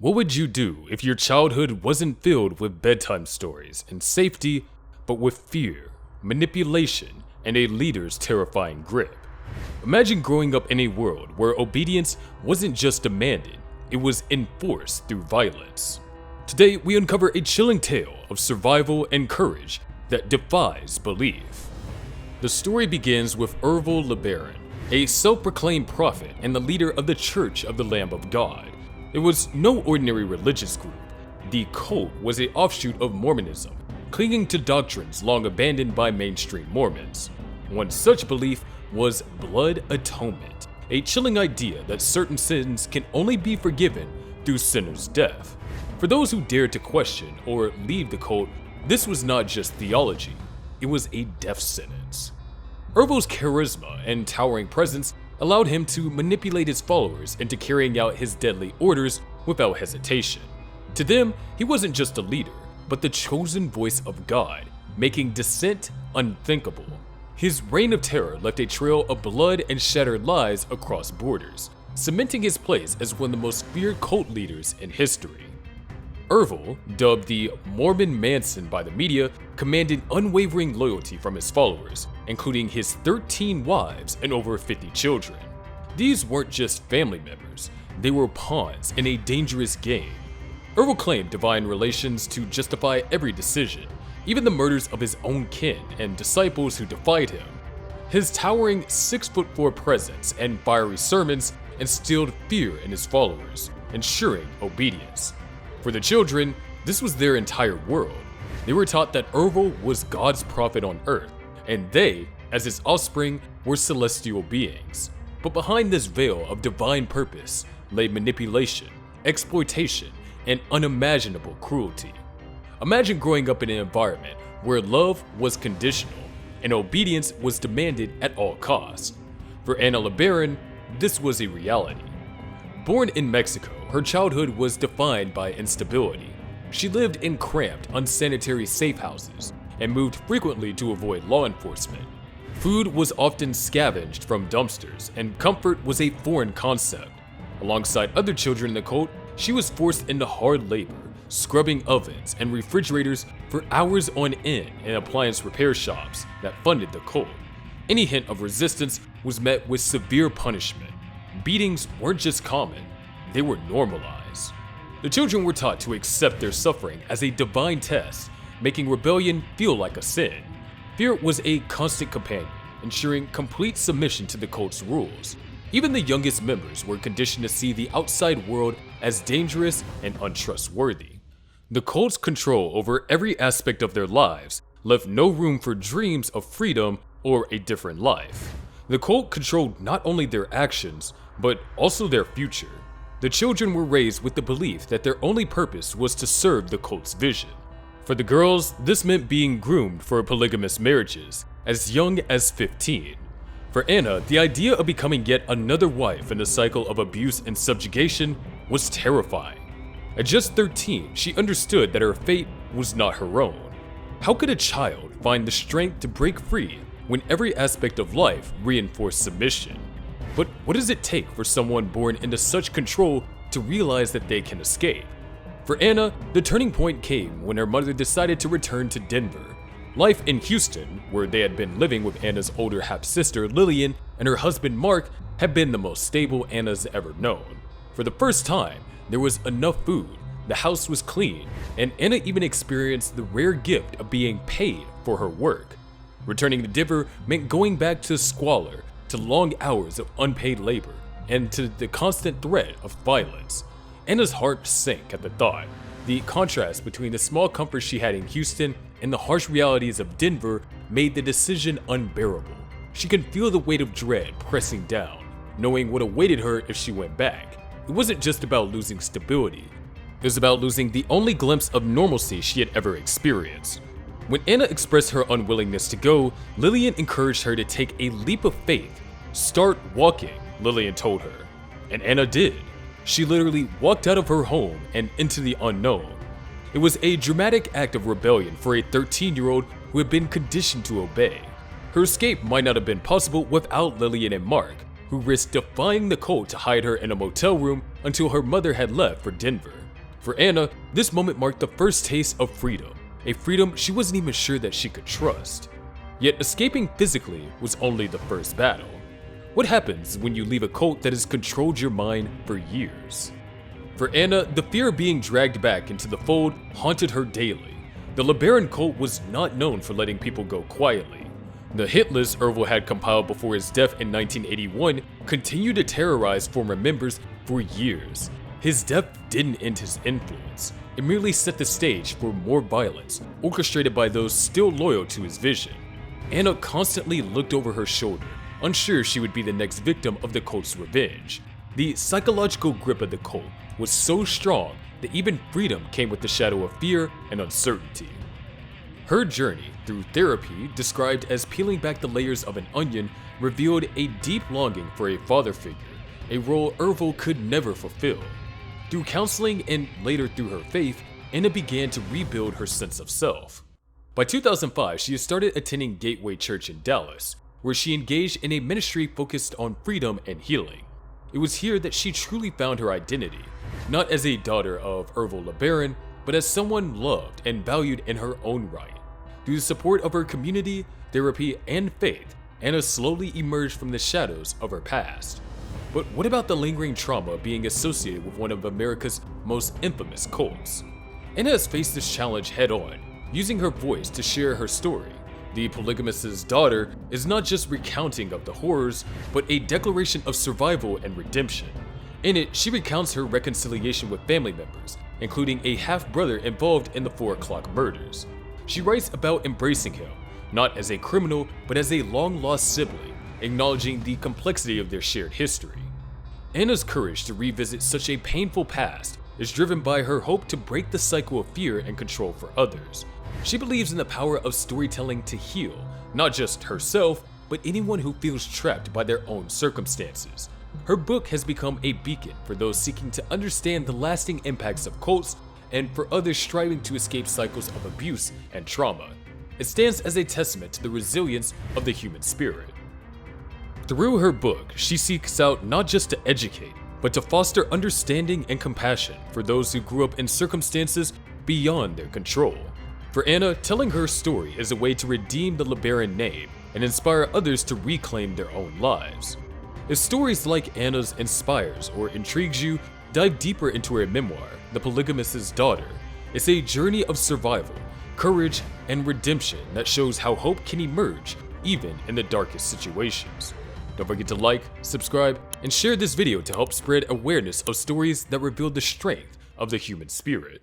What would you do if your childhood wasn't filled with bedtime stories and safety, but with fear, manipulation, and a leader's terrifying grip? Imagine growing up in a world where obedience wasn't just demanded, it was enforced through violence. Today, we uncover a chilling tale of survival and courage that defies belief. The story begins with Irvil LeBaron, a self-proclaimed prophet and the leader of the Church of the Lamb of God. It was no ordinary religious group. The cult was an offshoot of Mormonism, clinging to doctrines long abandoned by mainstream Mormons. One such belief was blood atonement, a chilling idea that certain sins can only be forgiven through sinners' death. For those who dared to question or leave the cult, this was not just theology, it was a death sentence. Ervil's charisma and towering presence allowed him to manipulate his followers into carrying out his deadly orders without hesitation. To them, he wasn't just a leader, but the chosen voice of God, making dissent unthinkable. His reign of terror left a trail of blood and shattered lives across borders, cementing his place as one of the most feared cult leaders in history. Ervil, dubbed the Mormon Manson by the media, commanded unwavering loyalty from his followers, including his 13 wives and over 50 children. These weren't just family members, they were pawns in a dangerous game. Ervil claimed divine relations to justify every decision, even the murders of his own kin and disciples who defied him. His towering 6'4" presence and fiery sermons instilled fear in his followers, ensuring obedience. For the children, this was their entire world. They were taught that Ervil was God's prophet on earth, and they, as his offspring, were celestial beings. But behind this veil of divine purpose lay manipulation, exploitation, and unimaginable cruelty. Imagine growing up in an environment where love was conditional and obedience was demanded at all costs. For Anna LeBaron, this was a reality. Born in Mexico, her childhood was defined by instability. She lived in cramped, unsanitary safe houses and moved frequently to avoid law enforcement. Food was often scavenged from dumpsters, and comfort was a foreign concept. Alongside other children in the cult, she was forced into hard labor, scrubbing ovens and refrigerators for hours on end in appliance repair shops that funded the cult. Any hint of resistance was met with severe punishment. Beatings weren't just common, they were normalized. The children were taught to accept their suffering as a divine test, making rebellion feel like a sin. Fear was a constant companion, ensuring complete submission to the cult's rules. Even the youngest members were conditioned to see the outside world as dangerous and untrustworthy. The cult's control over every aspect of their lives left no room for dreams of freedom or a different life. The cult controlled not only their actions, but also their future. The children were raised with the belief that their only purpose was to serve the cult's vision. For the girls, this meant being groomed for polygamous marriages as young as 15. For Anna, the idea of becoming yet another wife in a cycle of abuse and subjugation was terrifying. At just 13, she understood that her fate was not her own. How could a child find the strength to break free when every aspect of life reinforced submission? But what does it take for someone born into such control to realize that they can escape? For Anna, the turning point came when her mother decided to return to Denver. Life in Houston, where they had been living with Anna's older half-sister Lillian and her husband Mark, had been the most stable Anna's ever known. For the first time, there was enough food, the house was clean, and Anna even experienced the rare gift of being paid for her work. Returning to Denver meant going back to squalor, to long hours of unpaid labor, and to the constant threat of violence. Anna's heart sank at the thought. The contrast between the small comforts she had in Houston and the harsh realities of Denver made the decision unbearable. She could feel the weight of dread pressing down, knowing what awaited her if she went back. It wasn't just about losing stability, it was about losing the only glimpse of normalcy she had ever experienced. When Anna expressed her unwillingness to go, Lillian encouraged her to take a leap of faith. "Start walking," Lillian told her. And Anna did. She literally walked out of her home and into the unknown. It was a dramatic act of rebellion for a 13-year-old who had been conditioned to obey. Her escape might not have been possible without Lillian and Mark, who risked defying the cult to hide her in a motel room until her mother had left for Denver. For Anna, this moment marked the first taste of freedom, a freedom she wasn't even sure that she could trust. Yet escaping physically was only the first battle. What happens when you leave a cult that has controlled your mind for years? For Anna, the fear of being dragged back into the fold haunted her daily. The LeBaron cult was not known for letting people go quietly. The hit list Ervil had compiled before his death in 1981 continued to terrorize former members for years. His death didn't end his influence. It merely set the stage for more violence, orchestrated by those still loyal to his vision. Anna constantly looked over her shoulder, unsure she would be the next victim of the cult's revenge. The psychological grip of the cult was so strong that even freedom came with the shadow of fear and uncertainty. Her journey through therapy, described as peeling back the layers of an onion, revealed a deep longing for a father figure, a role Ervil could never fulfill. Through counseling and later through her faith, Anna began to rebuild her sense of self. By 2005, she had started attending Gateway Church in Dallas, where she engaged in a ministry focused on freedom and healing. It was here that she truly found her identity, not as a daughter of Irvil LeBaron, but as someone loved and valued in her own right. Through the support of her community, therapy, and faith, Anna slowly emerged from the shadows of her past. But what about the lingering trauma of being associated with one of America's most infamous cults? Anna has faced this challenge head-on, using her voice to share her story. The Polygamist's daughter is not just recounting of the horrors, but a declaration of survival and redemption. In it, she recounts her reconciliation with family members, including a half-brother involved in the 4 o'clock murders. She writes about embracing him, not as a criminal, but as a long-lost sibling, acknowledging the complexity of their shared history. Anna's courage to revisit such a painful past is driven by her hope to break the cycle of fear and control for others. She believes in the power of storytelling to heal, not just herself, but anyone who feels trapped by their own circumstances. Her book has become a beacon for those seeking to understand the lasting impacts of cults and for others striving to escape cycles of abuse and trauma. It stands as a testament to the resilience of the human spirit. Through her book, she seeks out not just to educate, but to foster understanding and compassion for those who grew up in circumstances beyond their control. For Anna, telling her story is a way to redeem the LeBaron name and inspire others to reclaim their own lives. If stories like Anna's inspires or intrigues you, dive deeper into her memoir, The Polygamist's Daughter. It's a journey of survival, courage, and redemption that shows how hope can emerge even in the darkest situations. Don't forget to like, subscribe, and share this video to help spread awareness of stories that reveal the strength of the human spirit.